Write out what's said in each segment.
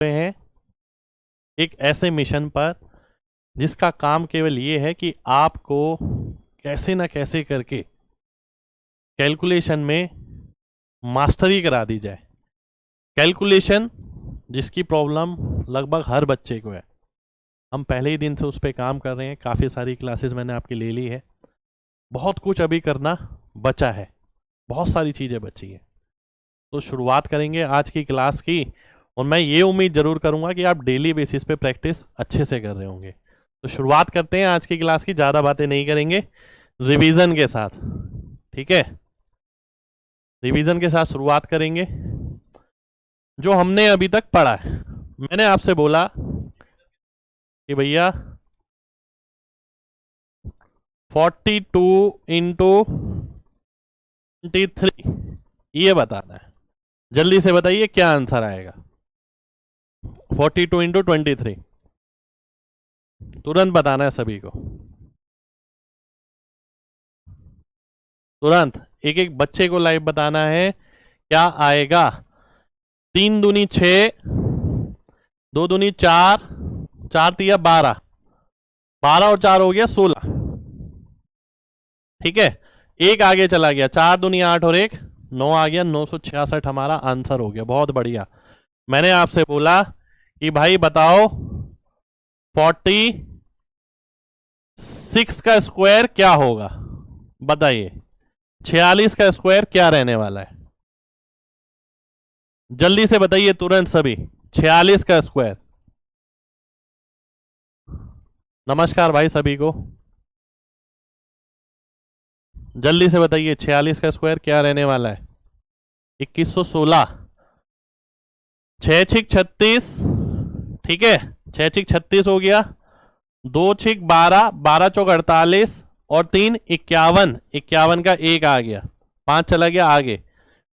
हैं एक ऐसे मिशन पर जिसका काम केवल ये है कि आपको कैसे ना कैसे करके कैलकुलेशन में मास्टरी करा दी जाए। कैलकुलेशन जिसकी प्रॉब्लम लगभग हर बच्चे को है, हम पहले ही दिन से उस पर काम कर रहे हैं। काफ़ी सारी क्लासेस मैंने आपकी ले ली है, बहुत कुछ अभी करना बचा है, बहुत सारी चीज़ें बची हैं। तो शुरुआत करेंगे आज की क्लास की, और मैं ये उम्मीद ज़रूर करूँगा कि आप डेली बेसिस पे प्रैक्टिस अच्छे से कर रहे होंगे। तो शुरुआत करते हैं आज की क्लास की, ज़्यादा बातें नहीं करेंगे, रिवीजन के साथ। ठीक है, रिवीजन के साथ शुरुआत करेंगे। जो हमने अभी तक पढ़ा है, मैंने आपसे बोला कि भैया 42 इंटू 23 ये बताना है। जल्दी से बताइए क्या आंसर आएगा। 42 इंटू 23 तुरंत बताना है सभी को, तुरंत एक एक बच्चे को लाइव बताना है क्या आएगा। 3 दूनी 6, 2 दूनी 4, 4 तिया 12, 12 और 4 हो गया 16। ठीक है, एक आगे चला गया, 4 दूनी 8 और 1 9 आ गया, 966 हमारा आंसर हो गया। बहुत बढ़िया। मैंने आपसे बोला कि भाई बताओ 46 का स्क्वायर क्या होगा, बताइए 46 का स्क्वायर क्या रहने वाला है, जल्दी से बताइए तुरंत सभी। 46 का स्क्वायर, नमस्कार भाई सभी को, जल्दी से बताइए 46 का स्क्वायर क्या रहने वाला है। 2116, 6 छिक 36, ठीक है 6 छिक 36 हो गया, 2 छिक 12, 12 चौक 48 और 3 51, 51 का 1 आ गया, 5 चला गया आगे,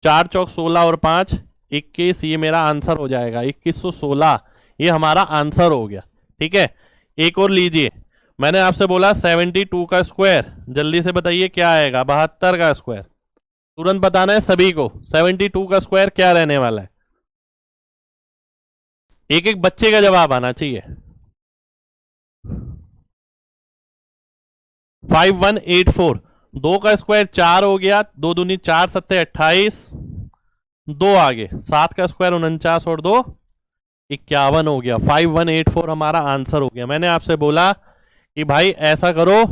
4 चौक 16 और 5 21, ये मेरा आंसर हो जाएगा। 2116 ये हमारा आंसर हो गया। ठीक है, एक और लीजिए, मैंने आपसे बोला 72 का स्क्वायर, जल्दी से बताइए क्या आएगा। 72 का स्क्वायर, तुरंत बताना है सभी को 72 का स्क्वायर क्या रहने वाला है। एक एक बच्चे का जवाब आना चाहिए। 5184, 2 का स्क्वायर 4 हो गया, 2 दूनी 4 सत्ते 28, 2 आगे, 7 का स्क्वायर 49 और 2 51 हो गया। 5184 हमारा आंसर हो गया। मैंने आपसे बोला कि भाई ऐसा करो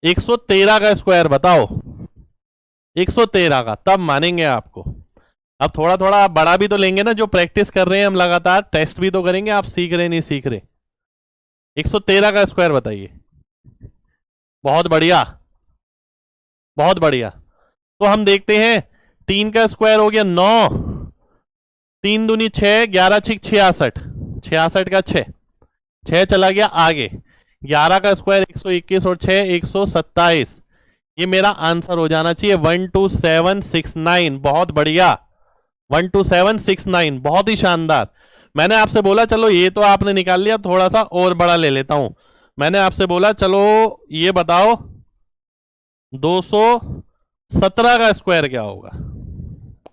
113 का स्क्वायर बताओ, 113 का, तब मानेंगे आपको। अब थोड़ा थोड़ा आप बड़ा भी तो लेंगे ना, जो प्रैक्टिस कर रहे हैं हम लगातार, टेस्ट भी तो करेंगे, आप सीख रहे नहीं सीख रहे। 113 का स्क्वायर बताइए। बहुत बढ़िया, बहुत बढ़िया। तो हम देखते हैं, 3 का स्क्वायर हो गया 9, 3 दूनी 6, 11 छिक 66, 66 का 6, 6 चला गया आगे, 11 का स्क्वायर 121 और 6 127, ये मेरा आंसर हो जाना चाहिए 12769। बहुत बढ़िया, 12769, बहुत ही शानदार। मैंने आपसे बोला चलो ये तो आपने निकाल लिया, थोड़ा सा और बड़ा ले लेता हूं। मैंने आपसे बोला चलो ये बताओ 217 का स्क्वायर क्या होगा,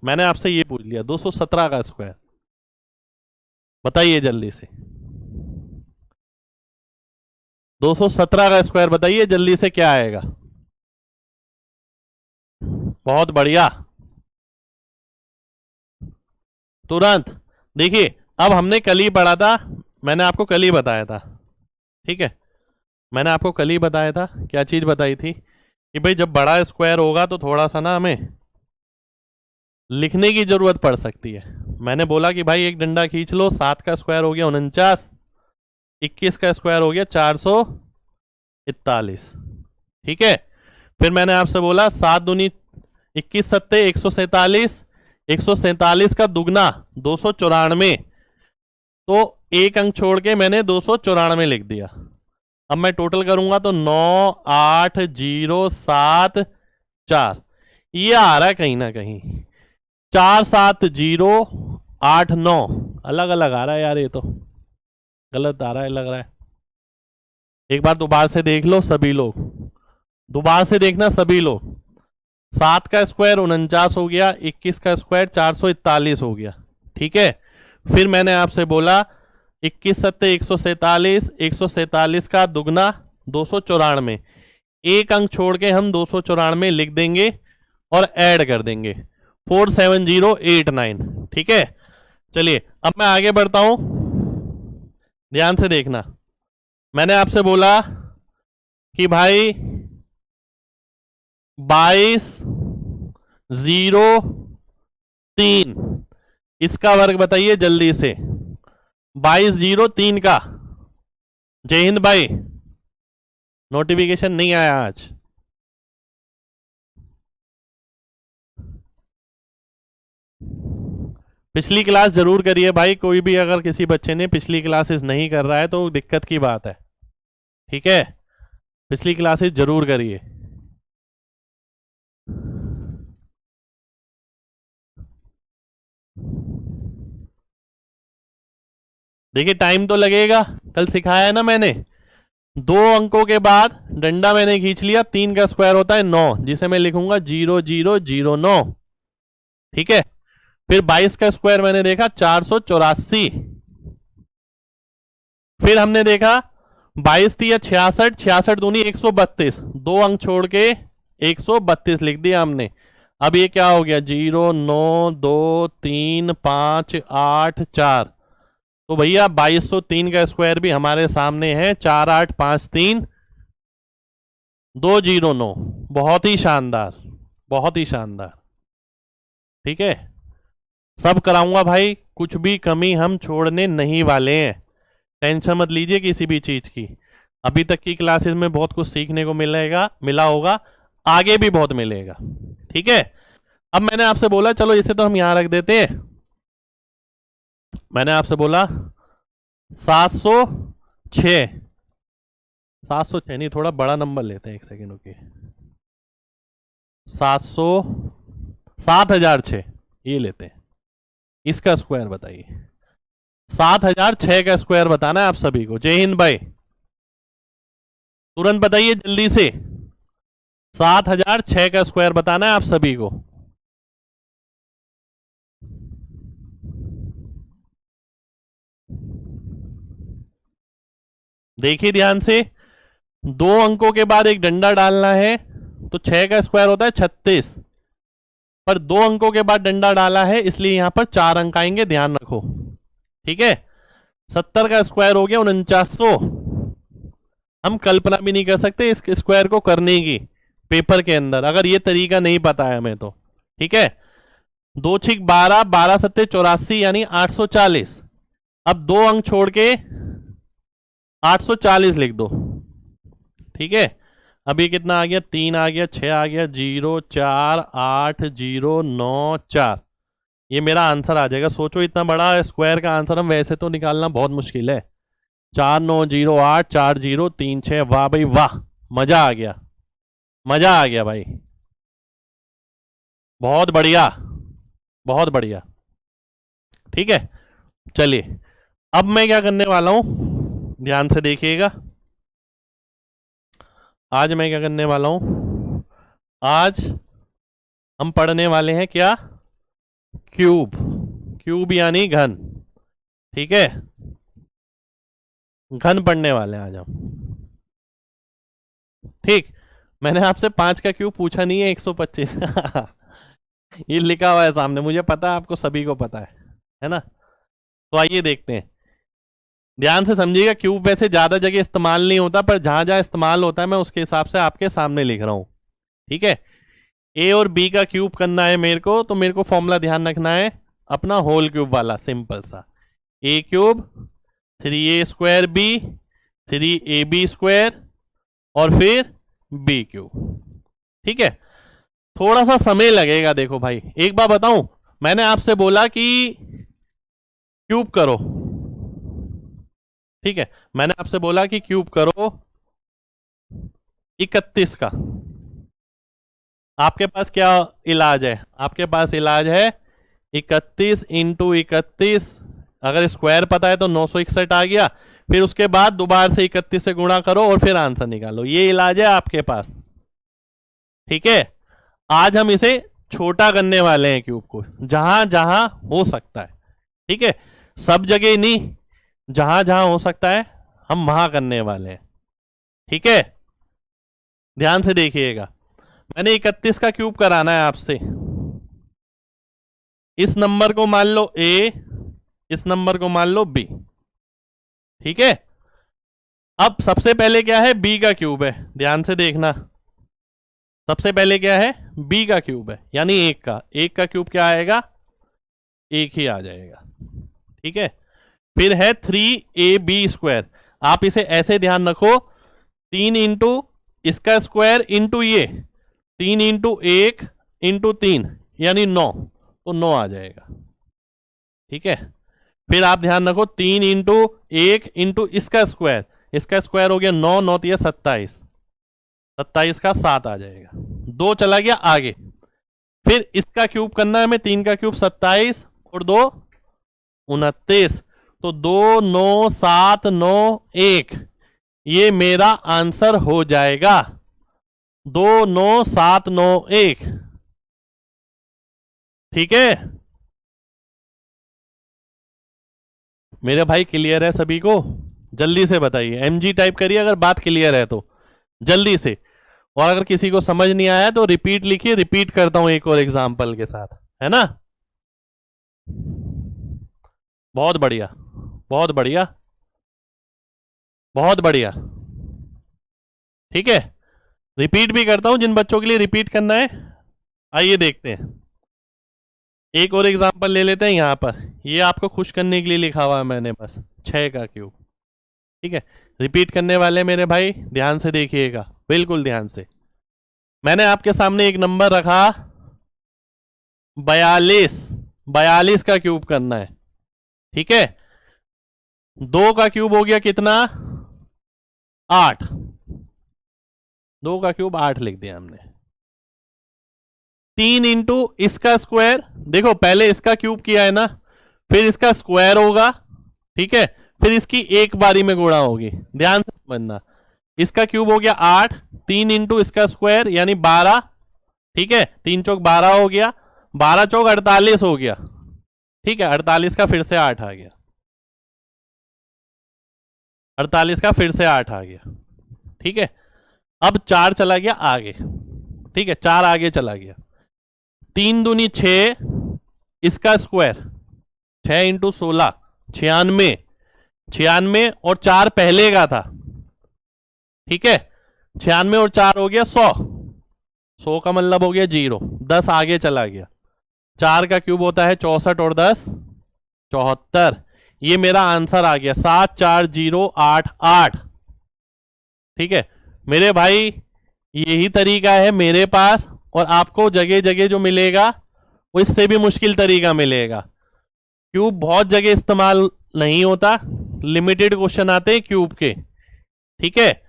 मैंने आपसे ये पूछ लिया 217 का स्क्वायर, बताइए जल्दी से। 217 का स्क्वायर बताइए जल्दी से क्या आएगा। बहुत बढ़िया, तुरंत देखिए। अब हमने कल ही पढ़ा था, मैंने आपको कल ही बताया था, ठीक है, मैंने आपको कल ही बताया था। क्या चीज बताई थी कि भाई जब बड़ा स्क्वायर होगा तो थोड़ा सा ना हमें लिखने की जरूरत पड़ सकती है। मैंने बोला कि भाई एक डंडा खींच लो, 7 का स्क्वायर हो गया 49, 21 का स्क्वायर हो गया 441, ठीक है। फिर मैंने आपसे बोला 7 दूनी 21 सत्ते 147, 147 का दुगना 294, तो एक अंक छोड़ के मैंने 294 लिख दिया। अब मैं टोटल करूंगा तो 98074, ये आ रहा है कहीं ना कहीं 47089, अलग अलग आ रहा है यार, ये तो गलत आ रहा है लग रहा है। एक बार दोबारा से देख लो सभी लोग, दोबारा से देखना सभी लोग। 7 का स्क्वायर 49 हो गया, 21 का स्क्वायर 441 हो गया, ठीक है। फिर मैंने आपसे बोला 21 सत्ते 147, 147 का दुगना 294, एक अंक छोड़ के हम 294 लिख देंगे और ऐड कर देंगे 47089। ठीक है, चलिए अब मैं आगे बढ़ता हूं, ध्यान से देखना। मैंने आपसे बोला कि भाई 2203 इसका वर्ग बताइए जल्दी से। 2203 का, जय हिंद भाई, नोटिफिकेशन नहीं आया आज। पिछली क्लास जरूर करिए भाई, कोई भी अगर किसी बच्चे ने पिछली क्लासेस नहीं कर रहा है तो दिक्कत की बात है। ठीक है, पिछली क्लासेस जरूर करिए। देखिए टाइम तो लगेगा, कल सिखाया है ना मैंने। 2 अंकों के बाद डंडा मैंने खींच लिया, 3 का स्क्वायर होता है 9, जिसे मैं लिखूंगा 0009। ठीक है, फिर 22 का स्क्वायर मैंने देखा 484। फिर हमने देखा 22 थी 66, 66 दूनी 132, 2 अंक छोड़ के 132 लिख दिया हमने। अब ये क्या हो गया 0 9 2 3 5 8 4। तो भैया 2203 का स्क्वायर भी हमारे सामने है, 4853 209। बहुत ही शानदार, बहुत ही शानदार। ठीक है, सब कराऊंगा भाई, कुछ भी कमी हम छोड़ने नहीं वाले हैं, टेंशन मत लीजिए किसी भी चीज की। अभी तक की क्लासेस में बहुत कुछ सीखने को मिला होगा, आगे भी बहुत मिलेगा। ठीक है, अब मैंने आपसे बोला चलो इसे तो हम यहां रख देते हैं। मैंने आपसे बोला 706, 706 नहीं, थोड़ा बड़ा नंबर लेते हैं, एक सेकेंड रुकिए। 7006 ये लेते हैं, इसका स्क्वायर बताइए। 7006 का स्क्वायर बताना है आप सभी को। जय हिंद भाई, तुरंत बताइए जल्दी से, 7006 का स्क्वायर बताना है आप सभी को। देखिए ध्यान से, 2 अंकों के बाद एक डंडा डालना है, तो 6 का स्क्वायर होता है 36, पर 2 अंकों के बाद डंडा डाला है इसलिए यहां पर 4 अंक आएंगे, ध्यान रखो। ठीक है, 70 का स्क्वायर हो गया 4900। हम कल्पना भी नहीं कर सकते इस स्क्वायर को करने की पेपर के अंदर, अगर ये तरीका नहीं पता है हमें तो। ठीक है, 2 छिक 12, 12 सत्ते 84 यानी 840। अब 2 अंक छोड़ के 840 लिख दो। ठीक है, अब ये कितना आ गया, 3 आ गया, 6 आ गया, 0 4 8 0 9 4। ये मेरा आंसर आ जाएगा। सोचो इतना बड़ा स्क्वायर का आंसर हम वैसे तो निकालना बहुत मुश्किल है। 4908 4036। वाह भाई वाह, मजा आ गया, मजा आ गया भाई, बहुत बढ़िया, बहुत बढ़िया। ठीक है, चलिए अब मैं क्या करने वाला हूं, ध्यान से देखिएगा। आज मैं क्या करने वाला हूं, आज हम पढ़ने वाले हैं क्या, क्यूब। क्यूब यानी घन। ठीक है, घन पढ़ने वाले हैं आज हम। ठीक, मैंने आपसे 5 का क्यूब पूछा नहीं है, 125 ये लिखा हुआ है सामने, मुझे पता है आपको सभी को पता है ना। तो आइए देखते हैं, ध्यान से समझिएगा। क्यूब वैसे ज्यादा जगह इस्तेमाल नहीं होता, पर जहां जहां इस्तेमाल होता है मैं उसके हिसाब से आपके सामने लिख रहा हूं। ठीक है, ए और बी का क्यूब करना है मेरे को, तो मेरे को फॉर्मूला ध्यान रखना है अपना होल क्यूब वाला, सिंपल सा। A cube 3a square b, 3ab square और फिर बी क्यूब। ठीक है, थोड़ा सा समय लगेगा। देखो भाई एक बार बताऊं, मैंने आपसे बोला कि क्यूब करो। ठीक है, मैंने आपसे बोला कि क्यूब करो 31 का। आपके पास क्या इलाज है, आपके पास इलाज है 31 इंटू 31। अगर स्क्वायर पता है तो 961 आ गया, फिर उसके बाद दोबारा से 31 से गुणा करो और फिर आंसर निकालो, ये इलाज है आपके पास। ठीक है, आज हम इसे छोटा करने वाले हैं क्यूब को, जहां जहां हो सकता है। ठीक है, 31 इंटू 31 कितना आ गया 961, सब जगह नहीं, जहां जहां हो सकता है हम वहां करने वाले हैं। ठीक है, ध्यान से देखिएगा। मैंने 31 का क्यूब कराना है आपसे। इस नंबर को मान लो ए, इस नंबर को मान लो बी। ठीक है, अब सबसे पहले क्या है, बी का क्यूब है। ध्यान से देखना, सबसे पहले क्या है, बी का क्यूब है, यानी एक का क्यूब क्या आएगा, एक ही आ जाएगा। ठीक है, फिर है 3ab²। आप इसे ऐसे ध्यान रखो, 3 इंटू इसका स्क्वायर इंटू ये, 3 इंटू 1 इंटू 3 यानी 9, तो 9 आ जाएगा। ठीक है, फिर आप ध्यान रखो 3 इंटू 1 इंटू इसका स्क्वायर हो गया 9, 9 3 27, 27 का 7 आ जाएगा। 2 चला गया आगे। फिर इसका क्यूब करना है हमें, 3 का क्यूब 27 और 2 29, तो 2 9 7 9 1, ये मेरा आंसर हो जाएगा 2 9 7 9 1। ठीक है मेरे भाई, क्लियर है सभी को? जल्दी से बताइए, एमजी टाइप करिए अगर बात क्लियर है तो, जल्दी से। और अगर किसी को समझ नहीं आया तो रिपीट लिखिए, रिपीट करता हूं एक और एग्जांपल के साथ, है ना? बहुत बढ़िया, बहुत बढ़िया, बहुत बढ़िया। ठीक है, रिपीट भी करता हूं जिन बच्चों के लिए रिपीट करना है। आइए देखते हैं, एक और एग्जांपल ले लेते हैं। यहां पर ये आपको खुश करने के लिए लिखा हुआ है मैंने, बस 6 का क्यूब। ठीक है, रिपीट करने वाले मेरे भाई ध्यान से देखिएगा, बिल्कुल ध्यान से। मैंने आपके सामने एक नंबर रखा 42, 42 का क्यूब करना है। ठीक है, 2 का क्यूब हो गया कितना, 8, 2 का क्यूब 8 लिख दिया हमने। 3 इंटू इसका स्क्वायर, देखो पहले इसका क्यूब किया है ना, फिर इसका स्क्वायर होगा। ठीक है, फिर इसकी एक बारी में गुणा होगी, ध्यान से समझना। इसका क्यूब हो गया 8, 3 इंटू इसका स्क्वायर यानी 12। ठीक है, 3 चौक 12 हो गया, 12 चौक 48 हो गया। ठीक है, 48 का फिर से 8 आ गया, 48 का फिर से 8 आ गया। ठीक है, अब 4 चला गया आगे। ठीक है, 4 आगे चला गया, 3 दूनी 6, इसका स्क्वायर 6 इंटू 16 96, 96 और 4 पहले का था। ठीक है, 96 और 4 हो गया 100, 100 का मतलब हो गया 0, 10 आगे चला गया। 4 का क्यूब होता है 64 और 10 74, ये मेरा आंसर आ गया 74088। ठीक है मेरे भाई, यही तरीका है मेरे पास, और आपको जगह जगह जो मिलेगा वो इससे भी मुश्किल तरीका मिलेगा। क्यूब बहुत जगह इस्तेमाल नहीं होता, लिमिटेड क्वेश्चन आते हैं क्यूब के। ठीक है,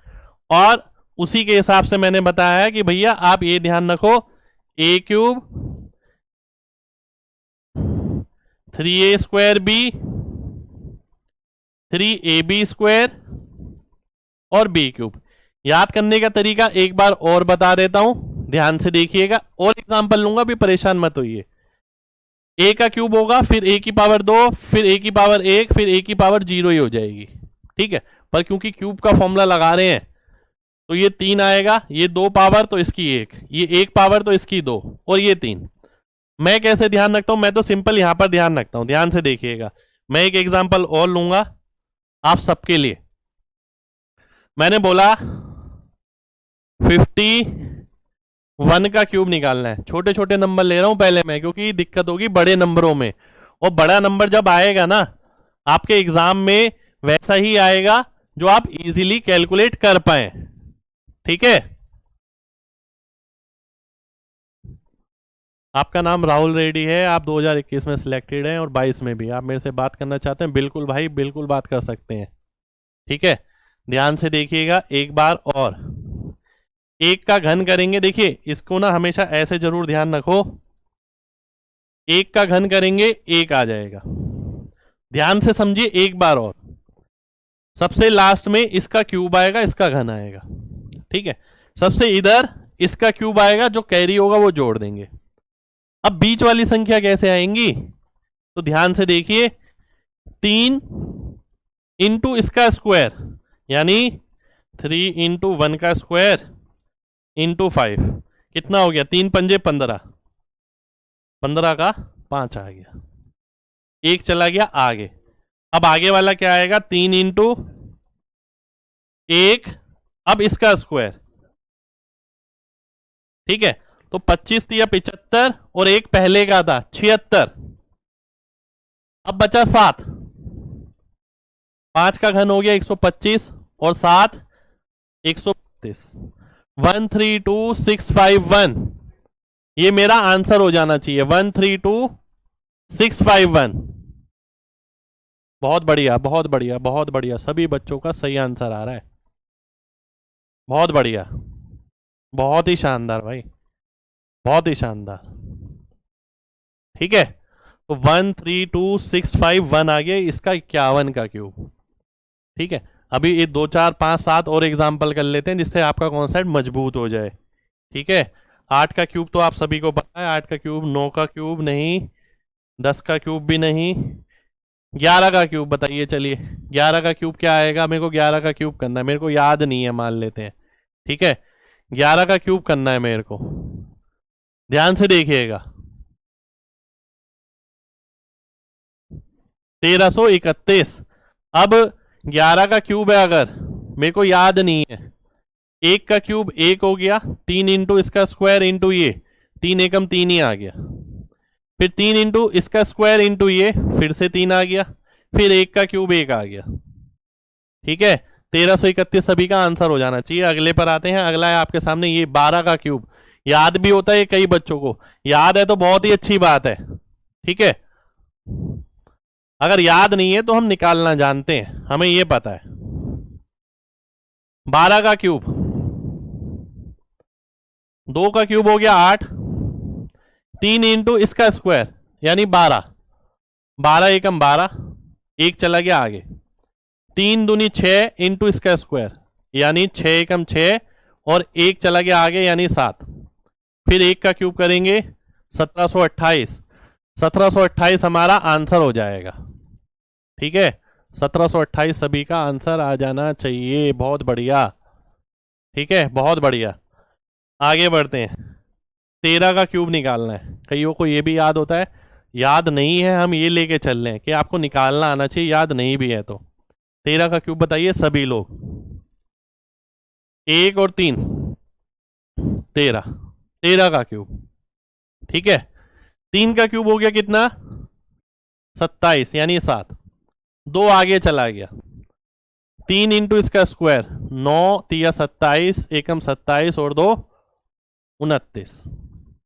और उसी के हिसाब से मैंने बताया कि भैया आप ये ध्यान रखो, ए क्यूब 3a² बी, 3ab² और बी क्यूब। याद करने का तरीका एक बार और बता देता हूं, ध्यान से देखिएगा, और एग्जांपल लूंगा, भी परेशान मत होइए। ए का क्यूब होगा, फिर ए की पावर 2, फिर ए की पावर 1, फिर ए की पावर 0 ही हो जाएगी। ठीक है, पर क्योंकि क्यूब का फॉर्मूला लगा रहे हैं तो ये 3 आएगा, ये 2 पावर तो इसकी 1, ये 1 पावर तो इसकी 2, और ये 3। मैं कैसे ध्यान रखता हूं, मैं तो सिंपल यहां पर ध्यान रखता हूं, ध्यान से देखिएगा। मैं एक एग्जांपल और लूंगा आप सबके लिए। मैंने बोला 51 का क्यूब निकालना है। छोटे छोटे नंबर ले रहा हूं पहले मैं, क्योंकि दिक्कत होगी बड़े नंबरों में, और बड़ा नंबर जब आएगा ना आपके एग्जाम में, वैसा ही आएगा जो आप इजीली कैलकुलेट कर पाए। ठीक है, आपका नाम राहुल रेड्डी है, आप 2021 में सिलेक्टेड हैं और 22 में भी। आप मेरे से बात करना चाहते हैं, बिल्कुल भाई बिल्कुल बात कर सकते हैं। ठीक है, ध्यान से देखिएगा एक बार और। 1 का घन करेंगे, देखिए इसको ना हमेशा ऐसे जरूर ध्यान रखो, 1 का घन करेंगे 1 आ जाएगा। ध्यान से समझिए एक बार और, सबसे लास्ट में इसका क्यूब आएगा, इसका घन आएगा। ठीक है, सबसे इधर इसका क्यूब आएगा, जो कैरी होगा वो जोड़ देंगे। अब बीच वाली संख्या कैसे आएंगी, तो ध्यान से देखिए, 3 इंटू इसका स्क्वायर यानी 3 इंटू 1 का स्क्वायर इंटू 5 कितना हो गया, 3 पंजे 15, 15 का 5 आ गया, एक चला गया आगे। अब आगे वाला क्या आएगा, 3 इंटू 1, अब इसका स्क्वायर, ठीक है। तो 25 दिया 75 और एक पहले का था 76, अब बचा 7, 5 का घन हो गया 125 और 7 132, 132651, ये मेरा आंसर हो जाना चाहिए 132651। बहुत बढ़िया बहुत बढ़िया बहुत बढ़िया, सभी बच्चों का सही आंसर आ रहा है, बहुत बढ़िया, बहुत ही शानदार भाई, बहुत ही शानदार। ठीक है, तो 132651 आ गया, इसका 51 का क्यूब। ठीक है, अभी ये 2 4 5 7 और एग्जाम्पल कर लेते हैं जिससे आपका कॉन्सेप्ट मजबूत हो जाए। ठीक है, 8 का क्यूब तो आप सभी को पता है, 8 का क्यूब, 9 का क्यूब नहीं, 10 का क्यूब भी नहीं, 11 का क्यूब बताइए। चलिए 11 का क्यूब क्या आएगा, मेरे को 11 का क्यूब करना है, मेरे को याद नहीं है, मान लेते हैं। ठीक है, 11 का क्यूब करना है मेरे को, ध्यान से देखिएगा। 1331। अब 11 का क्यूब है, अगर मेरे को याद नहीं है, 1 का क्यूब 1 हो गया, 3 इंटू इसका स्क्वायर इंटू ये, 3 एकम 3 ही आ गया, फिर 3 इंटू इसका स्क्वायर इंटू ये, फिर से 3 आ गया, फिर 1 का क्यूब 1 आ गया। ठीक है, 1331 सभी का आंसर हो जाना चाहिए। अगले पर आते हैं, अगला है आपके सामने ये 12 का क्यूब। याद भी होता है कई बच्चों को, याद है तो बहुत ही अच्छी बात है। ठीक है, अगर याद नहीं है तो हम निकालना जानते हैं, हमें ये पता है। 12 का क्यूब, 2 का क्यूब हो गया 8, 3 इंटू इसका स्क्वायर यानी 12, 12 एकम 12, एक चला गया आगे, 3 दूनी 6 इंटू इसका स्क्वायर यानी 6 एकम 6 और एक चला गया आगे यानी 7, फिर 1 का क्यूब करेंगे 1728, 1728 हमारा आंसर हो जाएगा। ठीक है, 1728 सभी का आंसर आ जाना चाहिए, बहुत बढ़िया। ठीक है, बहुत बढ़िया, आगे बढ़ते हैं। 13 का क्यूब निकालना है, कईयों को ये भी याद होता है, याद नहीं है हम ये लेके चल रहे हैं कि आपको निकालना आना चाहिए, याद नहीं भी है तो। 13 का क्यूब बताइए सभी लोग, 1 और 3, 13, 13 का क्यूब। ठीक है, 3 का क्यूब हो गया कितना, 27 यानी 7, 2 आगे चला गया, 3 इंटू इसका स्क्वायर 9 तिया 27 एकम 27 और 2 29,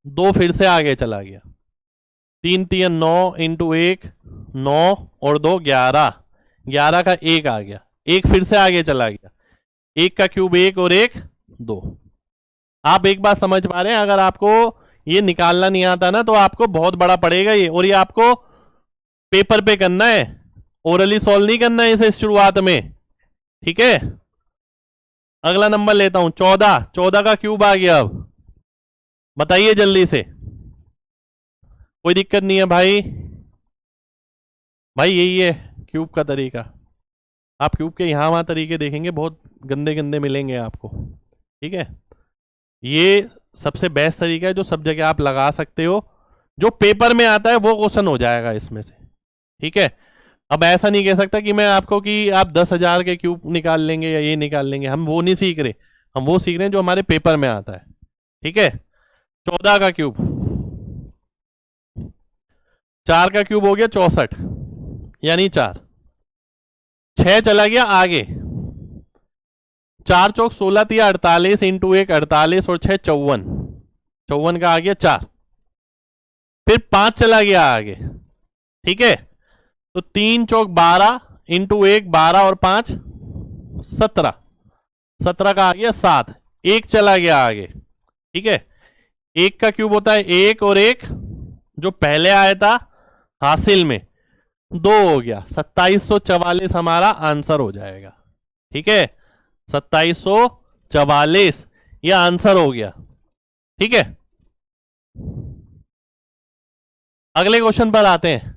2 फिर से आगे चला गया, 3 तिया 9 इंटू 1 9 और 2 11, 11 का 1 आ गया, 1 फिर से आगे चला गया, 1 का क्यूब 1 और 1 2। आप एक बात समझ पा रहे हैं, अगर आपको ये निकालना नहीं आता ना तो आपको बहुत बड़ा पड़ेगा ये, और ये आपको पेपर पे करना है, ओरली सॉल्व नहीं करना है इसे शुरुआत में। ठीक है, अगला नंबर लेता हूं 14, 14 का क्यूब आ गया, अब बताइए जल्दी से, कोई दिक्कत नहीं है भाई, भाई यही है क्यूब का तरीका। आप क्यूब के यहां वहां तरीके देखेंगे बहुत गंदे गंदे मिलेंगे आपको। ठीक है, ये सबसे बेस्ट तरीका है जो सब जगह आप लगा सकते हो, जो पेपर में आता है वो क्वेश्चन हो जाएगा इसमें से। ठीक है, अब ऐसा नहीं कह सकता कि मैं आपको कि आप 10,000 के क्यूब निकाल लेंगे या ये निकाल लेंगे, हम वो नहीं सीख रहे, हम वो सीख रहे हैं जो हमारे पेपर में आता है। ठीक है, 14 का क्यूब, 4 का क्यूब हो गया 64 यानी 4, 6 चला गया आगे, 4 चौक 16 तिया 48 इंटू 1 48 और 6 54, 54 का आ गया 4, फिर 5 चला गया आगे। ठीक है, तो 3 चौक 12 इंटू 1 12 और 5 17, 17 का आ गया 7, एक चला गया आगे। ठीक है, 1 का क्यूब होता है 1 और 1 जो पहले आया था हासिल में 2 हो गया, 2744 हमारा आंसर हो जाएगा। ठीक है, 2744 ये आंसर हो गया। ठीक है, अगले क्वेश्चन पर आते हैं।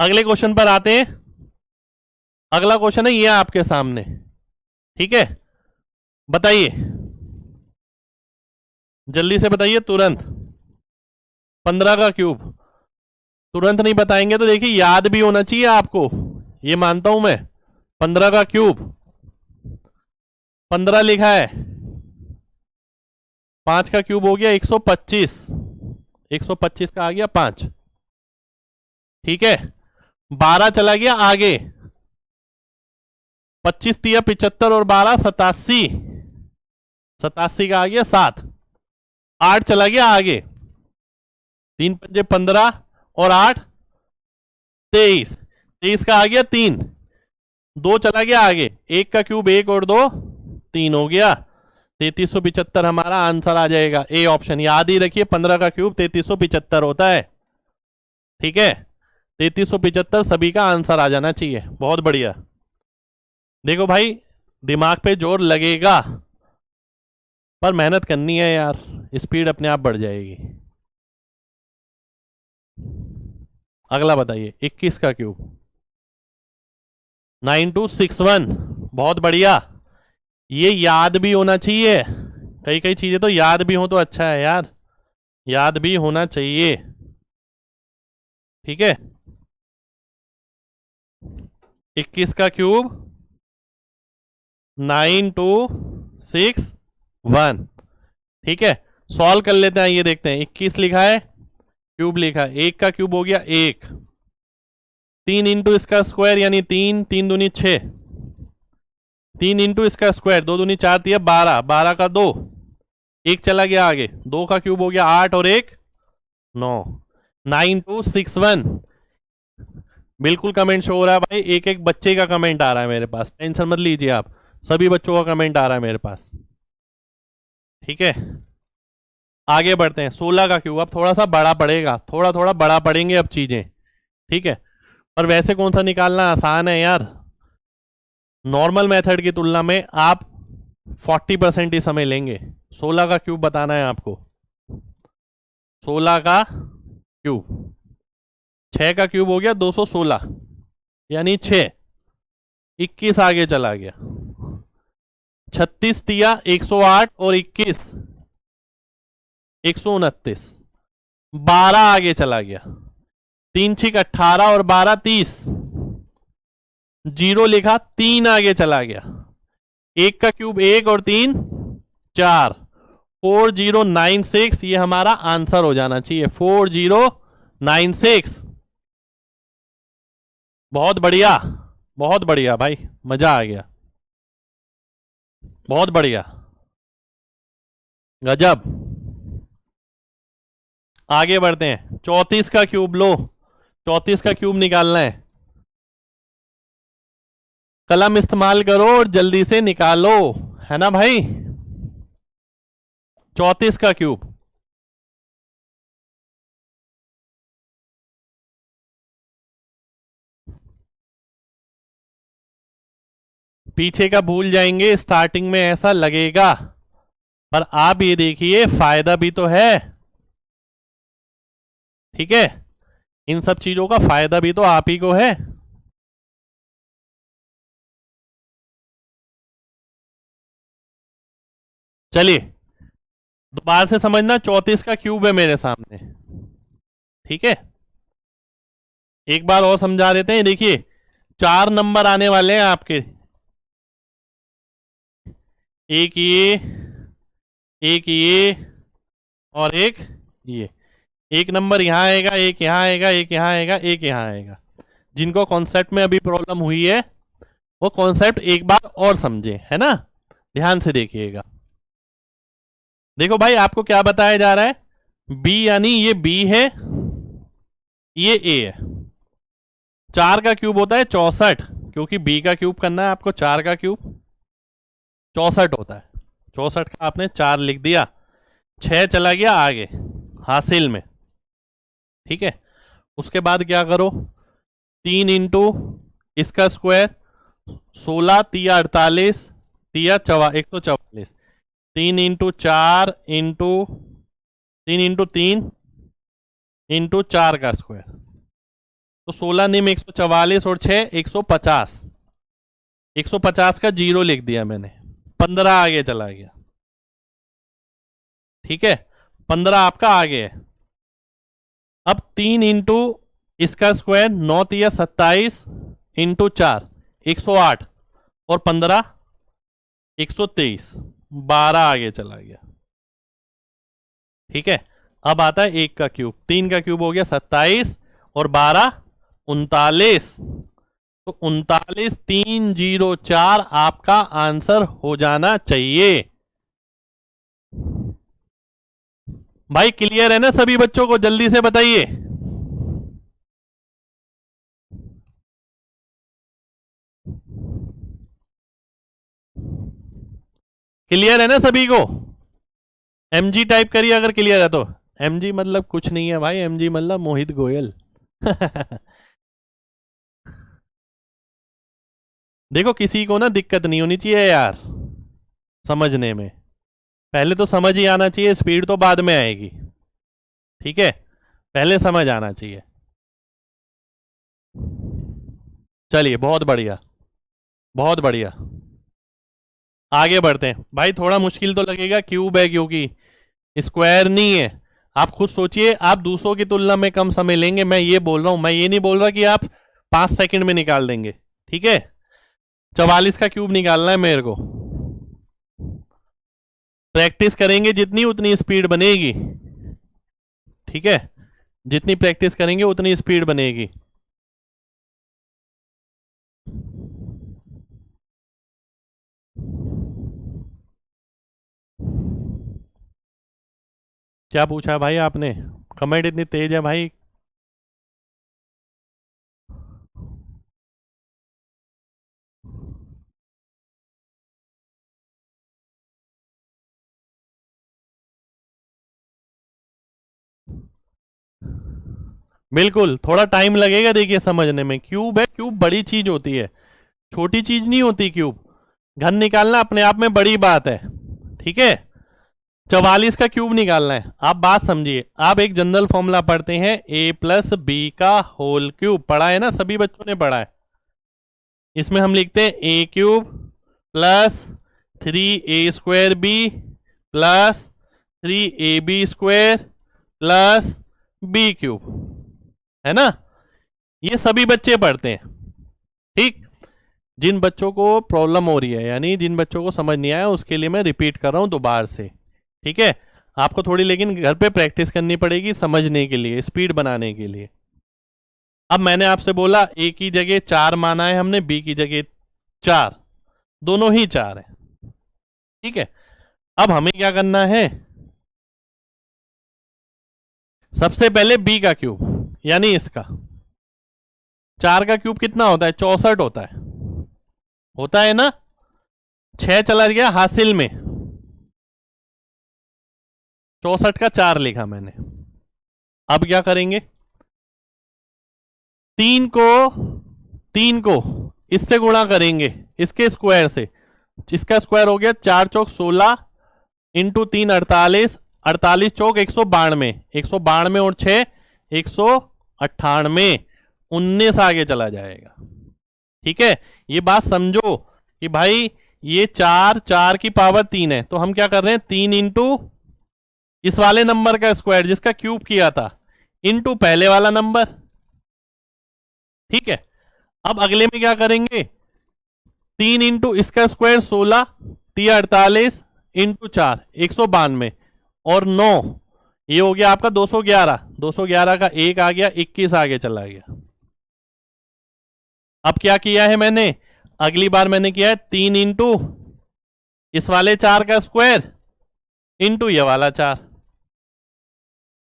अगले क्वेश्चन पर आते हैं। अगला क्वेश्चन है ये आपके सामने, ठीक है, बताइए जल्दी से बताइए तुरंत। 15 का क्यूब तुरंत नहीं बताएंगे तो देखिए याद भी होना चाहिए आपको, ये मानता हूं मैं। 15 का क्यूब, 15 लिखा है, 5 का क्यूब हो गया 125, 125 का आ गया 5, ठीक है। 12 चला गया आगे, 25 तिया 75 और 12 87, 87 का आ गया 7, 8 चला गया आगे, 3 पंजे 15 और 8 23, 23 का आ गया 3, 2 चला गया आगे, 1 का क्यूब 1 और 2 3 हो गया, 3375 हमारा आंसर आ जाएगा। ए ऑप्शन याद ही रखिए, 15 का क्यूब 3375 होता है, ठीक है। 3375 सभी का आंसर आ जाना चाहिए, बहुत बढ़िया। देखो भाई दिमाग पे जोर लगेगा पर मेहनत करनी है यार, स्पीड अपने आप बढ़ जाएगी। अगला बताइए 21 का क्यूब 9261, बहुत बढ़िया। ये याद भी होना चाहिए, कई कई चीजें तो याद भी हो तो अच्छा है यार, याद भी होना चाहिए, ठीक है। 21 का क्यूब 9261, ठीक है। सॉल्व कर लेते हैं, ये देखते हैं। 21 लिखा है, क्यूब लिखा है, 1 का क्यूब हो गया 1, 3 इंटू इसका स्क्वायर यानी 3, 3 दूनी 6, 3 इंटू इसका स्क्वायर 2 दूनी 4 दिया 12, 12 का 2, 1 चला गया आगे, 2 का क्यूब हो गया 8 और 1 9, 9261। बिल्कुल कमेंट शो हो रहा है भाई, एक एक बच्चे का कमेंट आ रहा है मेरे पास, टेंशन मत लीजिए आप, सभी बच्चों का कमेंट आ रहा है मेरे पास, ठीक है। आगे बढ़ते हैं। 16 का क्यूब, अब थोड़ा सा बड़ा पड़ेगा, थोड़ा थोड़ा बड़ा पड़ेंगे अब चीजें, ठीक है। पर वैसे कौन सा निकालना आसान है यार, नॉर्मल मेथड की तुलना में आप 40% ही समय लेंगे। 16 का क्यूब बताना है आपको, 16 का क्यूब, 6 का क्यूब हो गया 216 यानी 6, 21 आगे चला गया, 36 तिया 108 और 21 129, 12 आगे चला गया, 3 छिक 18 और 12 30, 0 लिखा, 3 आगे चला गया, 1 का क्यूब 1 और 3 4, 4096 ये हमारा आंसर हो जाना चाहिए, 4096। बहुत बढ़िया, बहुत बढ़िया भाई, मजा आ गया, बहुत बढ़िया, गजब। आगे बढ़ते हैं। 34 का क्यूब लो, 34 का क्यूब निकालना है, कलम इस्तेमाल करो और जल्दी से निकालो, है ना भाई। 34 का क्यूब, पीछे का भूल जाएंगे, स्टार्टिंग में ऐसा लगेगा, पर आप ये देखिए फायदा भी तो है, ठीक है। इन सब चीजों का फायदा भी तो आप ही को है। चलिए दोबारा से समझना, 34 का क्यूब है मेरे सामने, ठीक है। एक बार और समझा देते हैं, देखिए 4 नंबर आने वाले हैं आपके, एक ये और एक ये, एक नंबर यहां आएगा, एक यहां आएगा, एक यहां आएगा, एक यहां आएगा। जिनको कॉन्सेप्ट में अभी प्रॉब्लम हुई है वो कॉन्सेप्ट एक बार और समझे, है ना, ध्यान से देखिएगा। देखो भाई आपको क्या बताया जा रहा है, बी यानी ये बी है, ये ए है। 4 का क्यूब होता है 64, क्योंकि बी का क्यूब करना है आपको, 4 का क्यूब 64 होता है, 64 का आपने 4 लिख दिया, 6 चला गया आगे हासिल में, ठीक है। उसके बाद क्या करो, 3 इंटू इसका स्क्वायर 16 तिया 48 तिया 144, 3 इंटू 4 इंटू 3 इंटू 3 इंटू 4 का स्क्वायर, तो 16 निम 144 और 6 150। 150 का 0 लिख दिया मैंने, 15 आगे चला गया। ठीक है, 15 आपका आगे है। अब 3 इंटू इसका स्क्वायर, 9 तिया 27 इंटू 4 108 और 15 123, 12 आगे चला गया। ठीक है, अब आता है 1 का क्यूब, 3 का क्यूब हो गया 27 और 12 39। तो 39 304 आपका आंसर हो जाना चाहिए। भाई क्लियर है ना सभी बच्चों को? जल्दी से बताइए। क्लियर है ना सभी को? एमजी टाइप करिए अगर क्लियर है तो। एमजी मतलब कुछ नहीं है भाई, एमजी मतलब मोहित गोयल। देखो किसी को ना दिक्कत नहीं होनी चाहिए यार समझने में, पहले तो समझ ही आना चाहिए, स्पीड तो बाद में आएगी। ठीक है, पहले समझ आना चाहिए। चलिए बहुत बढ़िया, बहुत बढ़िया, आगे बढ़ते हैं। भाई थोड़ा मुश्किल तो लगेगा, क्यूब है क्योंकि स्क्वायर नहीं है। आप खुद सोचिए, आप दूसरों की तुलना में कम समय लेंगे, मैं ये बोल रहा हूं, मैं ये नहीं बोल रहा कि आप 5 सेकंड में निकाल देंगे। ठीक है, 44 का क्यूब निकालना है मेरे को। प्रैक्टिस करेंगे जितनी उतनी स्पीड बनेगी। ठीक है, जितनी प्रैक्टिस करेंगे उतनी स्पीड बनेगी। क्या पूछा भाई आपने? कमेंट इतनी तेज है भाई। बिल्कुल थोड़ा टाइम लगेगा देखिए समझने में। क्यूब है, क्यूब बड़ी चीज होती है, छोटी चीज नहीं होती क्यूब। घन निकालना अपने आप में बड़ी बात है। ठीक है, 44 का क्यूब निकालना है। आप बात समझिए, आप एक जनरल फॉर्मूला पढ़ते हैं, a प्लस बी का होल क्यूब, पढ़ा है ना, सभी बच्चों ने पढ़ा है। इसमें हम लिखते हैं a cube plus 3a² b plus 3ab² plus b cube, है ना? ये सभी बच्चे पढ़ते हैं। ठीक, जिन बच्चों को प्रॉब्लम हो रही है, यानी जिन बच्चों को समझ नहीं आया, उसके लिए मैं रिपीट कर रहा हूं दोबारा से। ठीक है, आपको थोड़ी लेकिन घर पे प्रैक्टिस करनी पड़ेगी समझने के लिए, स्पीड बनाने के लिए। अब मैंने आपसे बोला ए की जगह 4 माना है हमने, बी की जगह 4, दोनों ही 4 है। ठीक है, अब हमें क्या करना है? सबसे पहले बी का क्यूब, यानी इसका 4 का क्यूब कितना होता है? 64 होता है ना? 6 चला गया हासिल में, 64 का 4 लिखा मैंने। अब क्या करेंगे? 3 को इससे गुणा करेंगे, इसके स्क्वायर से। इसका स्क्वायर हो गया 4 चौक 16 इंटू 3 48, 48 चौक 192, 192 और 6 198, 19 आगे चला जाएगा। ठीक है, ये बात समझो कि भाई ये 4 की पावर 3 है, तो हम क्या कर रहे हैं? 3 इंटू इस वाले नंबर का स्क्वायर जिसका क्यूब किया था, इंटू पहले वाला नंबर। ठीक है, अब अगले में क्या करेंगे? 3 इंटू इसका स्क्वायर 16 3 48 इंटू 4 192 और 9, ये हो गया आपका 211। 211 का 1 आ गया, 21 आगे चला गया। अब क्या किया है मैंने? अगली बार मैंने किया है 3 इंटू इस वाले 4 का स्क्वायर इंटू ये वाला 4।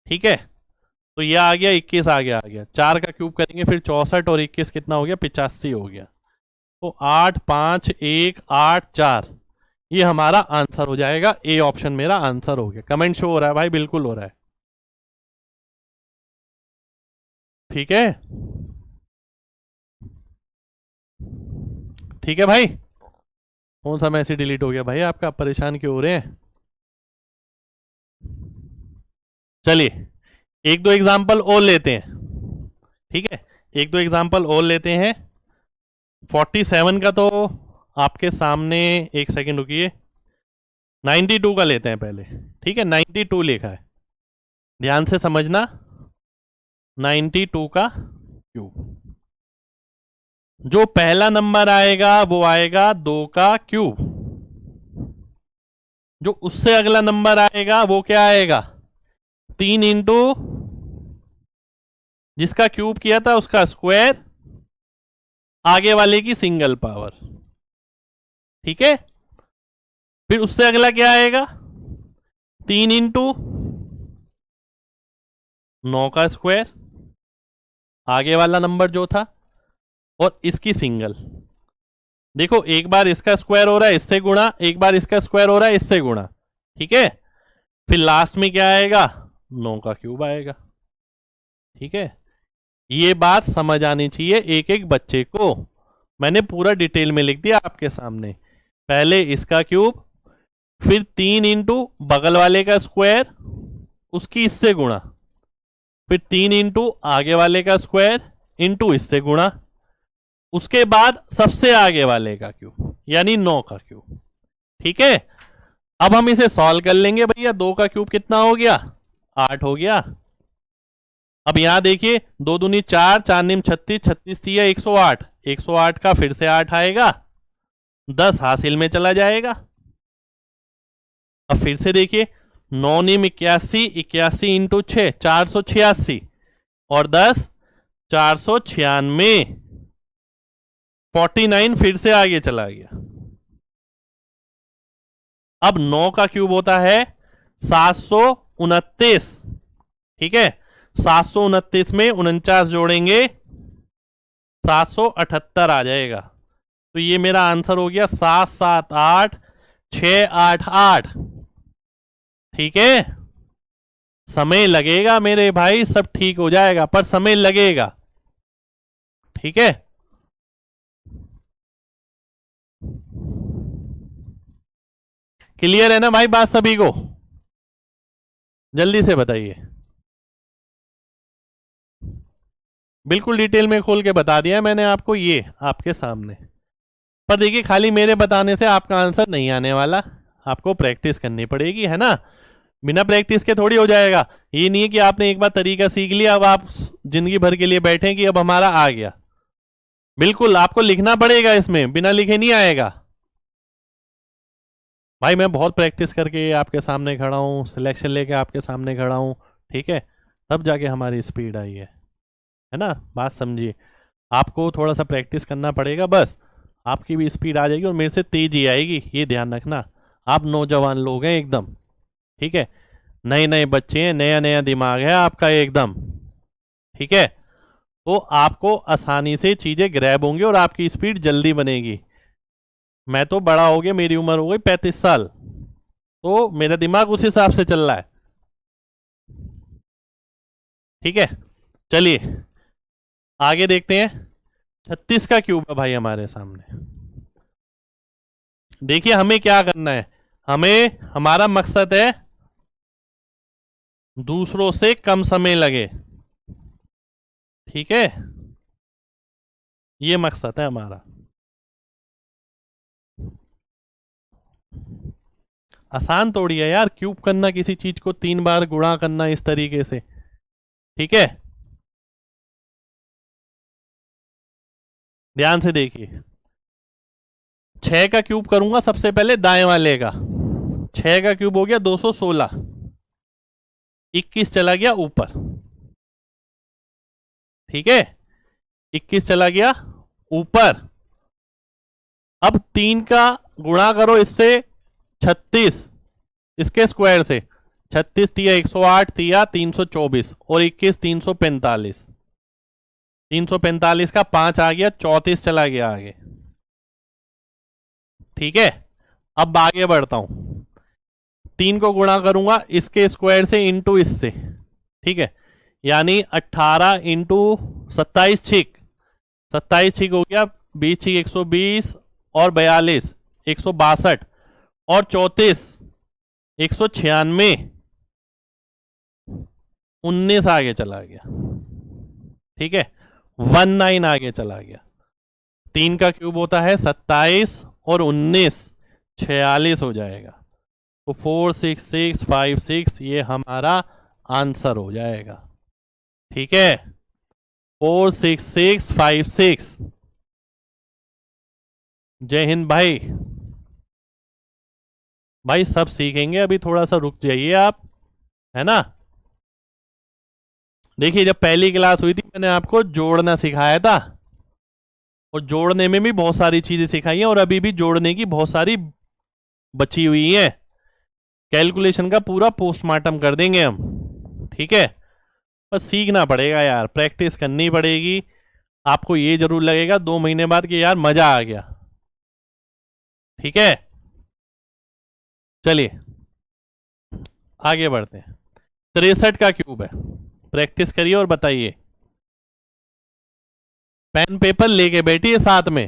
ठीक है, तो ये आ गया 21 आगे आ गया। 4 का क्यूब करेंगे फिर 64 और 21 कितना हो गया? 85 हो गया। तो 8 5 1 8 4 ये हमारा आंसर हो जाएगा। ए ऑप्शन मेरा आंसर हो गया। कमेंट शो हो रहा है भाई? बिल्कुल हो रहा है। ठीक है, ठीक है भाई। कौन सा मैसेज डिलीट हो गया भाई आपका? आप परेशान क्यों हो रहे हैं? चलिए एक दो एग्जाम्पल और लेते हैं। ठीक है, एक दो एग्जांपल और लेते हैं। 47 का तो आपके सामने, एक सेकंड रुकिए, 92 का लेते हैं पहले। ठीक है, 92 लिखा है, ध्यान से समझना। 92 का क्यूब, जो पहला नंबर आएगा वो आएगा 2 का क्यूब, जो उससे अगला नंबर आएगा वो क्या आएगा, 3 इंटू जिसका क्यूब किया था उसका स्क्वायर, आगे वाले की सिंगल पावर। ठीक है, फिर उससे अगला क्या आएगा, 3 इंटू 9 का स्क्वायर, आगे वाला नंबर जो था, और इसकी सिंगल। देखो, एक बार इसका स्क्वायर हो रहा है इससे गुणा, एक बार इसका स्क्वायर हो रहा है इससे गुणा। ठीक है, फिर लास्ट में क्या आएगा, 9 का क्यूब आएगा। ठीक है, ये बात समझ आनी चाहिए एक एक बच्चे को। मैंने पूरा डिटेल में लिख दिया आपके सामने। पहले इसका क्यूब, फिर 3 इंटू बगल वाले का स्क्वायर, उसकी इससे गुणा, फिर 3 इंटू आगे वाले का स्क्वायर इंटू इससे गुणा, उसके बाद सबसे आगे वाले का क्यूब यानी 9 का क्यूब। ठीक है, अब हम इसे सॉल्व कर लेंगे भैया। 2 का क्यूब कितना हो गया, 8 हो गया। अब यहां देखिए, 2 दूनी 4, 4 निम 36, 36 दिया 108, 108 का फिर से 8 आएगा, 10 हासिल में चला जाएगा। अब फिर से देखिए, 9 निम 81, 81 इंटू 6 486, और 10 496, 49 फिर से आगे चला गया। अब 9 का क्यूब होता है 729। ठीक है, 729 में 49 जोड़ेंगे 778 आ जाएगा। तो ये मेरा आंसर हो गया 778 688। ठीक है, समय लगेगा मेरे भाई, सब ठीक हो जाएगा पर समय लगेगा। ठीक है, क्लियर है ना भाई बात सभी को? जल्दी से बताइए। बिल्कुल डिटेल में खोल के बता दिया मैंने आपको, ये आपके सामने। पर देखिए, खाली मेरे बताने से आपका आंसर नहीं आने वाला, आपको प्रैक्टिस करनी पड़ेगी, है ना। बिना प्रैक्टिस के थोड़ी हो जाएगा। ये नहीं है कि आपने एक बार तरीका सीख लिया अब आप जिंदगी भर के लिए बैठे कि अब हमारा आ गया। बिल्कुल आपको लिखना पड़ेगा, इसमें बिना लिखे नहीं आएगा। भाई मैं बहुत प्रैक्टिस करके आपके सामने खड़ा हूँ, सिलेक्शन लेके आपके सामने खड़ा हूँ। ठीक है, तब जाके हमारी स्पीड आई है ना। बात समझिए, आपको थोड़ा सा प्रैक्टिस करना पड़ेगा, बस आपकी भी स्पीड आ जाएगी और मेरे से तेजी आएगी, ये ध्यान रखना। आप नौजवान लोग हैं एकदम। ठीक है, नए नए बच्चे हैं, नया नया दिमाग है आपका एकदम। ठीक है, तो आपको आसानी से चीजें ग्रैब होंगी और आपकी स्पीड जल्दी बनेगी। मैं तो बड़ा हो गया, मेरी उम्र हो गई 35 साल, तो मेरा दिमाग उस हिसाब से चल रहा है। ठीक है, चलिए आगे देखते हैं। 36 का क्यूब है भाई हमारे सामने। देखिए हमें क्या करना है, हमें, हमारा मकसद है दूसरों से कम समय लगे। ठीक है, ये मकसद है हमारा। आसान थोड़ी है यार क्यूब करना, किसी चीज को 3 बार गुणा करना इस तरीके से। ठीक है, ध्यान से देखिए। 6 का क्यूब करूंगा सबसे पहले दाएं वाले का। 6 का क्यूब हो गया 216, 21 चला गया ऊपर। ठीक है, 21 चला गया ऊपर। अब 3 का गुणा करो इससे 36, इसके स्क्वायर से। 36 तिया 108 तिया 324 और 21 345। 345 का 5 आ गया, 34 चला गया आगे। ठीक है, अब आगे बढ़ता हूं। 3 को गुणा करूंगा इसके स्क्वायर से इंटू इससे। ठीक है, यानी 18 इंटू 27 छिक, 27 छिक हो गया 20 छिक 120 और 42 162 और 34 196, 19 आगे चला गया। ठीक है, 19 आगे चला गया। 3 का क्यूब होता है 27 और 19 46 हो जाएगा। तो 46656 ये हमारा आंसर हो जाएगा। ठीक है, 46656। जय हिंद भाई। भाई सब सीखेंगे, अभी थोड़ा सा रुक जाइए आप, है ना। देखिए जब पहली क्लास हुई थी मैंने आपको जोड़ना सिखाया था, और जोड़ने में भी बहुत सारी चीजें सिखाई हैं, और अभी भी जोड़ने की बहुत सारी बची हुई हैं। कैलकुलेशन का पूरा पोस्टमार्टम कर देंगे हम। ठीक है, बस सीखना पड़ेगा यार, प्रैक्टिस करनी पड़ेगी। आपको ये जरूर लगेगा 2 महीने बाद कि यार मजा आ गया। ठीक है, चलिए आगे बढ़ते हैं। 63 का क्यूब है, प्रैक्टिस करिए और बताइए। पेन पेपर लेके बैठिए साथ में।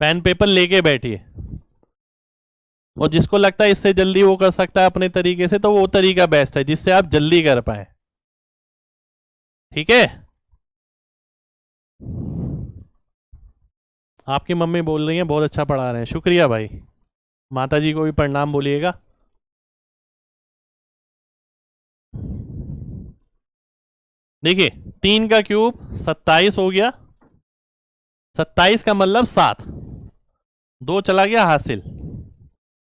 पेन पेपर लेके बैठिए, और जिसको लगता है इससे जल्दी वो कर सकता है अपने तरीके से, तो वो तरीका बेस्ट है जिससे आप जल्दी कर पाए। ठीक है, आपकी मम्मी बोल रही है बहुत अच्छा पढ़ा रहे हैं, शुक्रिया भाई। माता जी को भी प्रणाम बोलिएगा। देखिए 3 का क्यूब 27 हो गया, 27 का मतलब 7, 2 चला गया हासिल।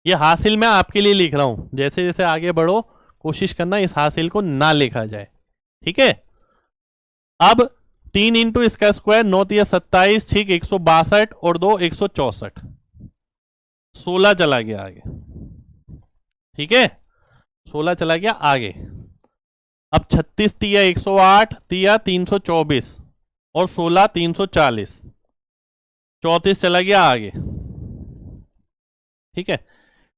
ये हासिल मैं आपके लिए लिख रहा हूं, जैसे जैसे आगे बढ़ो कोशिश करना इस हासिल को ना लिखा जाए। ठीक है, अब 3 इंटू इसका स्क्वायर 9 या 27, ठीक 162 और 2 164, 16 चला गया आगे। ठीक है, 16 चला गया आगे। अब 36 तिया 108, तिया 324 और 16 340, 34 चला गया आगे। ठीक है,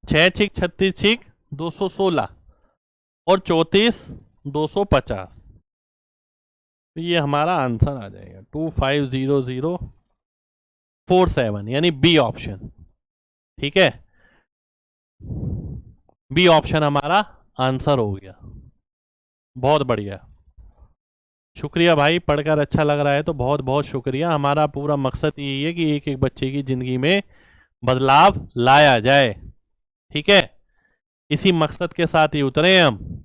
6 छिक 36 छिक 216 और 34 250। तो ये हमारा आंसर आ जाएगा 250047, यानी बी ऑप्शन। ठीक है, बी ऑप्शन हमारा आंसर हो गया। बहुत बढ़िया, शुक्रिया भाई, पढ़कर अच्छा लग रहा है तो बहुत बहुत शुक्रिया। हमारा पूरा मकसद यही है कि एक एक बच्चे की जिंदगी में बदलाव लाया जाए। ठीक है, इसी मकसद के साथ ही उतरे हम।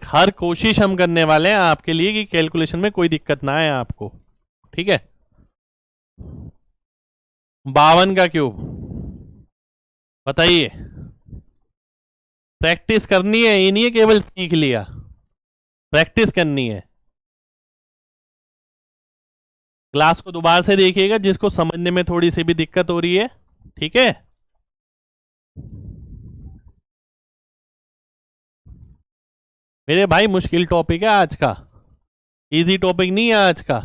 हर कोशिश हम करने वाले हैं आपके लिए कि कैलकुलेशन में कोई दिक्कत ना आए आपको। ठीक है, 52 का क्यूब बताइए। प्रैक्टिस करनी है, ये नहीं है केवल सीख लिया, प्रैक्टिस करनी है। क्लास को दोबारा से देखिएगा जिसको समझने में थोड़ी सी भी दिक्कत हो रही है। ठीक है, मेरे भाई मुश्किल टॉपिक है आज का, इजी टॉपिक नहीं है आज का।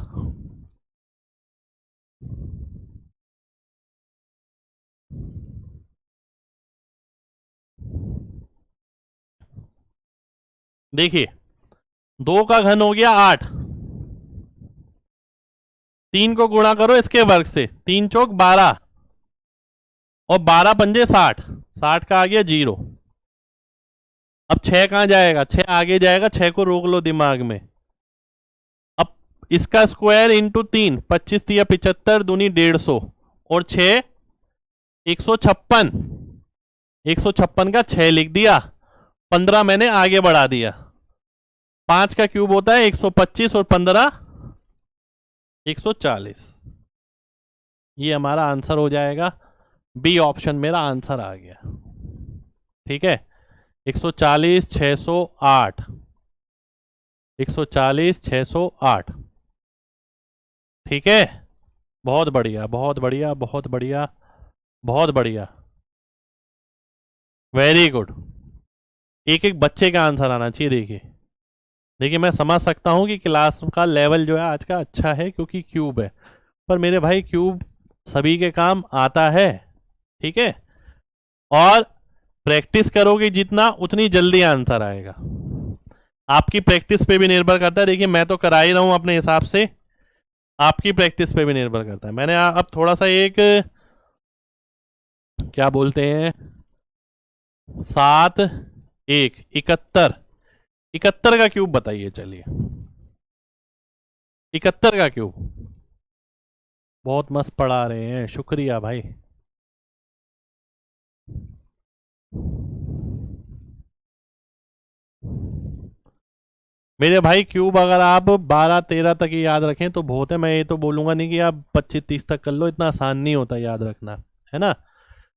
देखिए 2 का घन हो गया 8, 3 को गुणा करो इसके वर्ग से, 3 चौक 12 और 12 पंजे 60, 60 का आ गया 0। अब 6 कहां जाएगा, 6 आगे जाएगा, 6 को रोक लो दिमाग में। अब इसका स्क्वायर इंटू 3, 25 तिया 75 दूनी 150 और 6 156, 156 का 6 लिख दिया, 15 मैंने आगे बढ़ा दिया। 5 का क्यूब होता है 125 और 15 140। ये हमारा आंसर हो जाएगा, बी ऑप्शन मेरा आंसर आ गया। ठीक है, 140 608, 140 608। ठीक है, बहुत बढ़िया बहुत बढ़िया बहुत बढ़िया बहुत बढ़िया, वेरी गुड। एक एक बच्चे का आंसर आना चाहिए। देखिए देखिए मैं समझ सकता हूं कि क्लास का लेवल जो है आज का अच्छा है क्योंकि क्यूब है, पर मेरे भाई क्यूब सभी के काम आता है। ठीक है, और प्रैक्टिस करोगे जितना उतनी जल्दी आंसर आएगा। आपकी प्रैक्टिस पे भी निर्भर करता है। देखिए मैं तो करा ही रहा हूं अपने हिसाब से, आपकी प्रैक्टिस पे भी निर्भर करता है। मैंने अब थोड़ा सा एक क्या बोलते हैं 7 1 71। 71 का क्यूब बताइए, चलिए 71 का क्यूब। बहुत मस्त पढ़ा रहे हैं, शुक्रिया भाई। मेरे भाई क्यूब अगर आप 12-13 तक ही याद रखें तो बहुत है। मैं ये तो बोलूंगा नहीं कि आप 25-30 तक कर लो, इतना आसान नहीं होता याद रखना, है ना।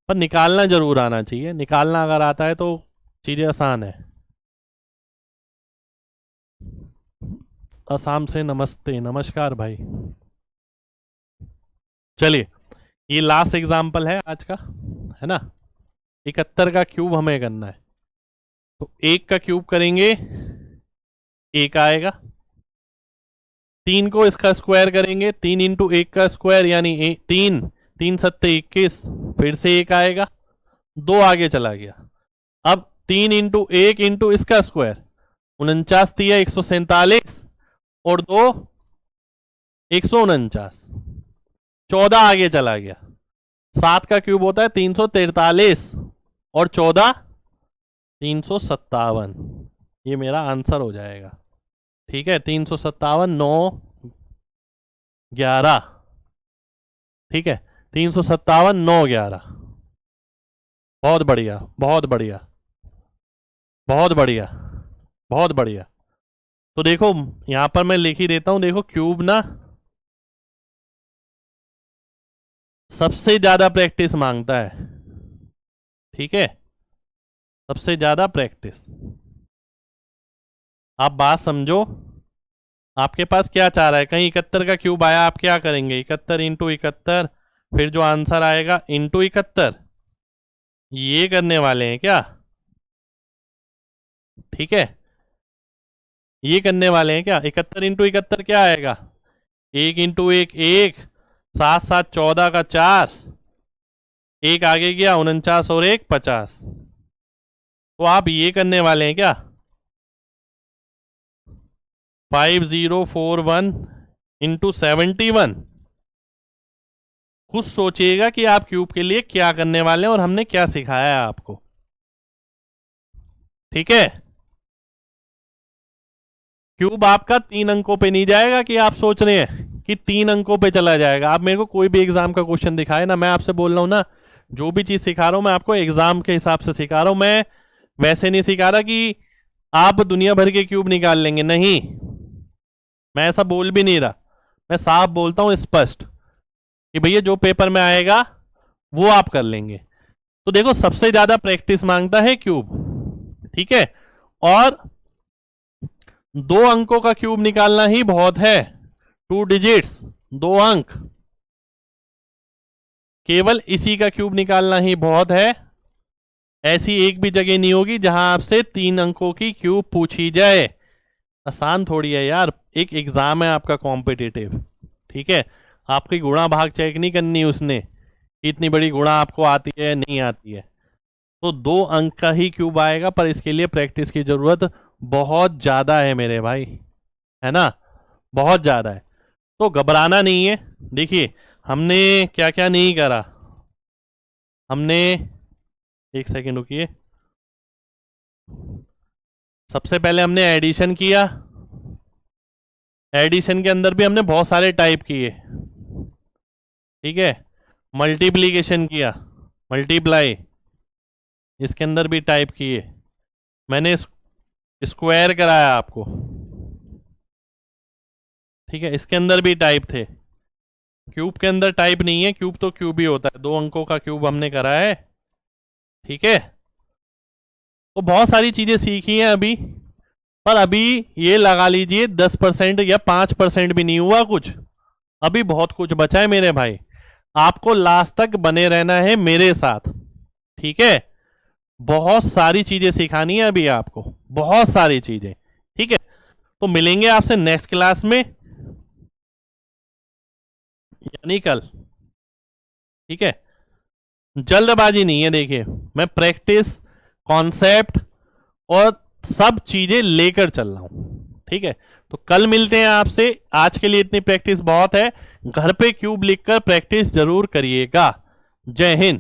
पर निकालना जरूर आना चाहिए, निकालना अगर आता है तो चीजें आसान है। असम से नमस्ते, नमस्कार भाई। चलिए, ये लास्ट एग्जाम्पल है आज का, है ना। 71 का क्यूब हमें करना है, तो 1 का क्यूब करेंगे 1 आएगा। 3 को इसका स्क्वायर करेंगे, 3 इंटू 1 का स्क्वायर यानी 3, 3 सत्ते 21, फिर से 1 आएगा। 2 आगे चला गया। अब 3 इंटू 1 इंटू इसका स्क्वायर 49 दिया 147, और 2 149, 14 आगे चला गया। 7 का क्यूब होता है 343, और 14 357। ये मेरा आंसर हो जाएगा, ठीक है। 357 9 11, ठीक है। 357 9 11। बहुत बढ़िया, बहुत बढ़िया, बहुत बढ़िया, बहुत बढ़िया। तो देखो यहां पर मैं लिख ही देता हूं, देखो क्यूब ना सबसे ज्यादा प्रैक्टिस मांगता है, ठीक है, सबसे ज्यादा प्रैक्टिस। आप बात समझो, आपके पास क्या चाह रहा है, कहीं 71 का क्यूब आया, आप क्या करेंगे, 71 इंटू 71, फिर जो आंसर आएगा इंटू 71, ये करने वाले हैं क्या, ठीक है। ये करने वाले हैं क्या। 71 इंटू 71 क्या आएगा, 1 इंटू 1 1, 7 7 14 का 4, 1 आगे गया 49, और 1 50। तो आप ये करने वाले हैं क्या, 5041 इंटू 71। खुद सोचिएगा कि आप क्यूब के लिए क्या करने वाले हैं और हमने क्या सिखाया है आपको, ठीक है। क्यूब आपका 3 अंकों पे नहीं जाएगा कि आप सोच रहे हैं कि 3 अंकों पे चला जाएगा। आप मेरे को कोई भी एग्जाम का क्वेश्चन दिखाए ना, मैं आपसे बोल रहा हूं ना, जो भी चीज सिखा रहा हूं मैं आपको एग्जाम के हिसाब से सिखा रहा हूं। मैं वैसे नहीं सिखा रहा कि आप दुनिया भर के क्यूब निकाल लेंगे, नहीं, मैं ऐसा बोल भी नहीं रहा। मैं साफ बोलता हूं स्पष्ट कि भैया जो पेपर में आएगा वो आप कर लेंगे। तो देखो सबसे ज्यादा प्रैक्टिस मांगता है क्यूब, ठीक है। और 2 अंकों का क्यूब निकालना ही बहुत है, 2 डिजिट्स, 2 अंक, केवल इसी का क्यूब निकालना ही बहुत है। ऐसी एक भी जगह नहीं होगी जहां आपसे 3 अंकों की क्यूब पूछी जाए। आसान थोड़ी है यार, एक एग्जाम है आपका कॉम्पिटिटिव, ठीक है। आपकी गुणा भाग चेक नहीं करनी उसने, इतनी बड़ी गुणा आपको आती है नहीं आती है। तो 2 अंक का ही क्यूब आएगा, पर इसके लिए प्रैक्टिस की जरूरत बहुत ज्यादा है मेरे भाई, है ना, बहुत ज्यादा है। तो घबराना नहीं है। देखिए हमने क्या क्या नहीं करा, हमने, एक सेकेंड रुकिए, सबसे पहले हमने एडिशन किया। एडिशन के अंदर भी हमने बहुत सारे टाइप किए, ठीक है। मल्टीप्लीकेशन किया, मल्टीप्लाई, इसके अंदर भी टाइप किए। मैंने स्क्वायर कराया आपको, ठीक है, इसके अंदर भी टाइप थे। क्यूब के अंदर टाइप नहीं है, क्यूब तो क्यूब ही होता है। 2 अंकों का क्यूब हमने करा है, ठीक है। तो बहुत सारी चीजें सीखी हैं अभी, पर अभी ये लगा लीजिए 10% या 5% भी नहीं हुआ कुछ, अभी बहुत कुछ बचा है मेरे भाई। आपको लास्ट तक बने रहना है मेरे साथ, ठीक है। बहुत सारी चीजें सिखानी है अभी आपको, बहुत सारी चीजें, ठीक है। तो मिलेंगे आपसे नेक्स्ट क्लास में, यानी कल, ठीक है। जल्दबाजी नहीं है, देखिए मैं प्रैक्टिस, कॉन्सेप्ट और सब चीजें लेकर चल रहा हूं, ठीक है। तो कल मिलते हैं आपसे, आज के लिए इतनी प्रैक्टिस बहुत है। घर पे क्यूब लिखकर प्रैक्टिस जरूर करिएगा। जय हिंद।